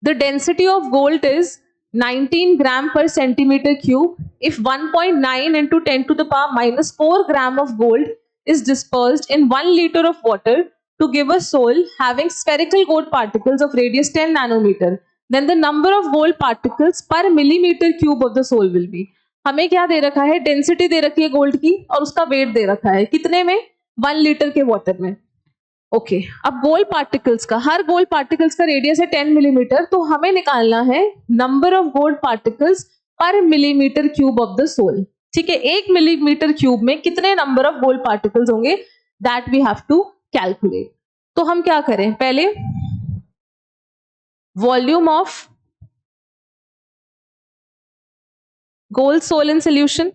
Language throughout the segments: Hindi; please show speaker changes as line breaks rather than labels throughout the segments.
The density of gold is 19 gram per centimeter cube. If 1.9 into 10 to the power minus 4 gram of gold is dispersed in 1 liter of water to give a soul having spherical gold particles of radius 10 nanometer, then the number of gold particles per millimeter cube of the soul will be. हमें क्या दे रखा है, डेंसिटी दे रखी है गोल्ड की और उसका वेट दे रखा है कितने में, 1 लीटर के वाटर में. ओके अब गोल्ड पार्टिकल्स का, हर गोल्ड पार्टिकल्स का रेडियस है 10 मिलीमीटर, तो हमें निकालना है नंबर ऑफ गोल्ड पार्टिकल्स पर millimetre cube of the sol. ठीक है, 1 मिलीमीटर क्यूब में कितने नंबर ऑफ गोल्ड पार्टिकल्स होंगे, that we have to calculate. तो हम क्या करें, पहले volume of gold sol in solution,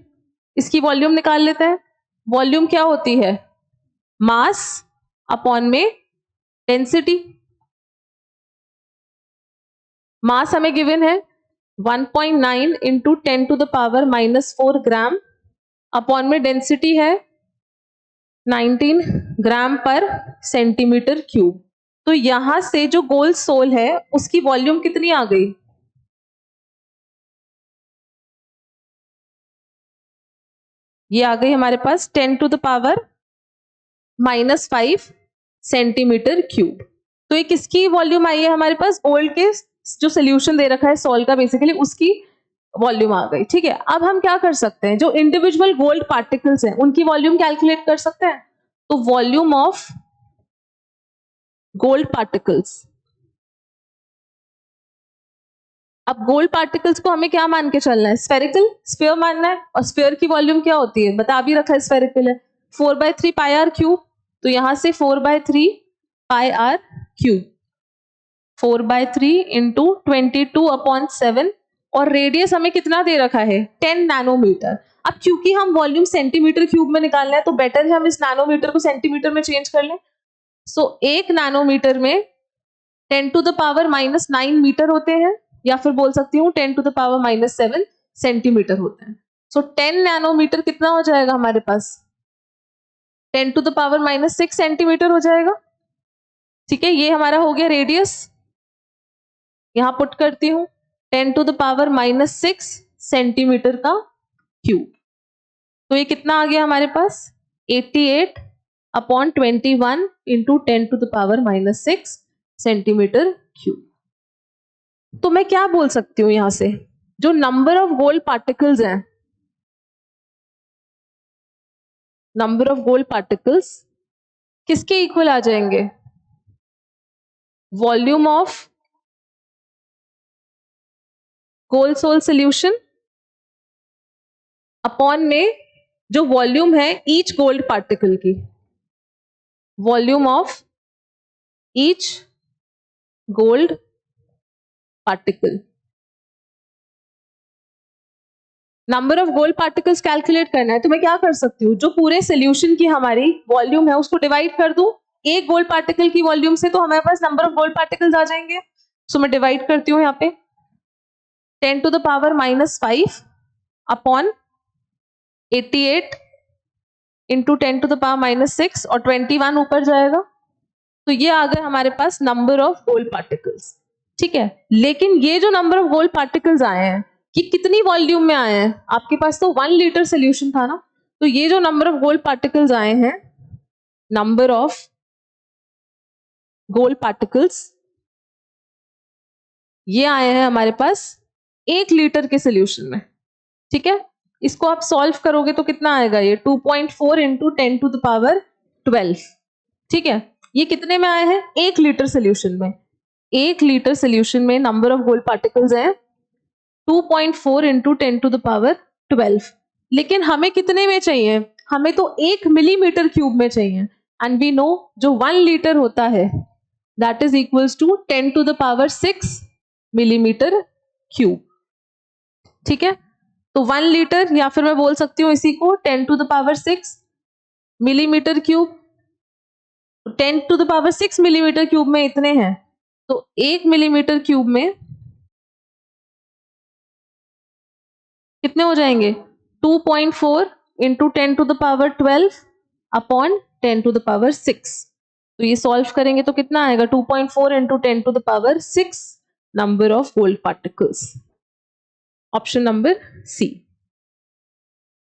इसकी वॉल्यूम निकाल लेते हैं. वॉल्यूम क्या होती है, मास अपॉन में डेंसिटी. मास हमें गिवन है 1.9 into 10 to the power minus 4 gram upon में डेंसिटी है 19 ग्राम पर सेंटीमीटर क्यूब. तो यहां से जो गोल्ड सोल है उसकी वॉल्यूम कितनी आ गई, ये आ गई हमारे पास 10 to the power minus 5 centimetre cube. तो ये किसकी वॉल्यूम आई है हमारे पास, गोल्ड के जो सोल्यूशन दे रखा है सोल का बेसिकली उसकी वॉल्यूम आ गई. ठीक है, अब हम क्या कर सकते हैं, जो इंडिविजुअल गोल्ड पार्टिकल्स हैं उनकी वॉल्यूम कैलकुलेट कर सकते हैं. तो वॉल्यूम ऑफ गोल्ड पार्टिकल्स, अब गोल्ड पार्टिकल्स को हमें क्या मान के चलना है, स्फेरिकल, स्फीयर मानना है. और स्फीयर की वॉल्यूम क्या होती है, बता भी रखा है स्फेरिकल है, 4/3 पाई आर क्यूब. तो यहां से 4/3 पाई आर क्यूब, 4/3 इंटू 22/7 और रेडियस हमें कितना दे रखा है 10 नैनोमीटर. अब क्योंकि हम वॉल्यूम सेंटीमीटर क्यूब में निकालना है तो बेटर है हम इस नैनोमीटर को सेंटीमीटर में चेंज कर लें. सो 1 नैनोमीटर में 10 to the power minus 9 metre होते हैं, या फिर बोल सकती हूँ 10 to the power minus 7 centimetre होते हैं. सो 10 नैनोमीटर कितना हो जाएगा हमारे पास, 10 to the power minus 6 centimetre हो जाएगा. ठीक है, ये हमारा हो गया रेडियस. यहां पुट करती हूं 10 to the power minus 6 centimetre का क्यूब. तो ये कितना आ गया हमारे पास, 88/21 into 10 to the power minus 6 centimetre cube. तो मैं क्या बोल सकती हूं यहां से, जो नंबर ऑफ गोल्ड पार्टिकल्स हैं, नंबर ऑफ गोल्ड पार्टिकल्स किसके इक्वल आ जाएंगे, volume of gold sol solution upon में जो वॉल्यूम है ईच गोल्ड पार्टिकल की, volume of each gold particle. Number of gold particles calculate करना है तो मैं क्या कर सकती हूँ, जो पूरे सोल्यूशन की हमारी वॉल्यूम है उसको डिवाइड कर दूं एक गोल्ड पार्टिकल की वॉल्यूम से, तो हमारे पास नंबर ऑफ गोल्ड पार्टिकल्स आ जाएंगे. सो मैं डिवाइड करती हूँ यहाँ पे 10 to the power minus 5 upon 88 into 10 to the power minus 6 और 21 ऊपर जाएगा. तो ये आ गए हमारे पास नंबर ऑफ गोल्ड पार्टिकल्स. ठीक है, लेकिन ये जो नंबर ऑफ गोल्ड पार्टिकल्स आए हैं कि कितनी वॉल्यूम में आए हैं, आपके पास तो 1 लीटर सोल्यूशन था ना, तो ये जो नंबर ऑफ गोल्ड पार्टिकल्स आए हैं, नंबर ऑफ गोल्ड पार्टिकल्स ये आए हैं हमारे पास 1 लीटर के सोल्यूशन में. ठीक है, इसको आप सॉल्व करोगे तो कितना आएगा, ये 2.4 इंटू 10 टू द पावर 12. ठीक है, ये कितने में आए हैं, 1 लीटर सोल्यूशन में. 1 लीटर सोल्यूशन में नंबर ऑफ गोल्ड पार्टिकल्स हैं 2.4 इंटू 10 टू द पावर 12. लेकिन हमें कितने में चाहिए, हमें तो 1 मिलीमीटर क्यूब में चाहिए. एंड वी नो जो 1 लीटर होता है that is equals to 10 to the power 6 millimetre cube. ठीक है, तो 1 लीटर या फिर मैं बोल सकती हूँ इसी को 10 to the power 6 millimetre cube. 10 to the power 6 millimetre cube में इतने हैं, तो 1 मिलीमीटर क्यूब में कितने हो जाएंगे, 2.4 into 10 to the power 12 upon 10 to the power 6. तो ये सॉल्व करेंगे तो कितना आएगा, 2.4 into 10 to the power 6 number of gold particles. Option number C.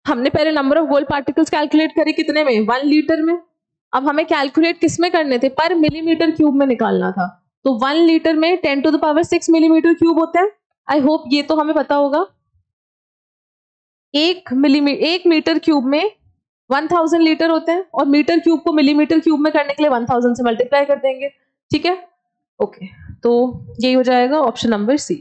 हमने पहले number of gold particles calculate करे कितने में, 1 लीटर में। अब हमें कैलकुलेट किस में करने थे, पर मिलीमीटर क्यूब में निकालना था। तो 1 लीटर में 10⁻⁶ मिलीमीटर क्यूब होता है। आई होप ये तो हमें पता होगा। 1 मीटर क्यूब में 1000 लीटर होते हैं, और मीटर क्यूब को मिलीमीटर क्यूब में करने के लिए 1000 से मल्टीप्लाई कर देंगे। ठीक है, ओके। तो यही हो जाएगा ऑप्शन नंबर सी।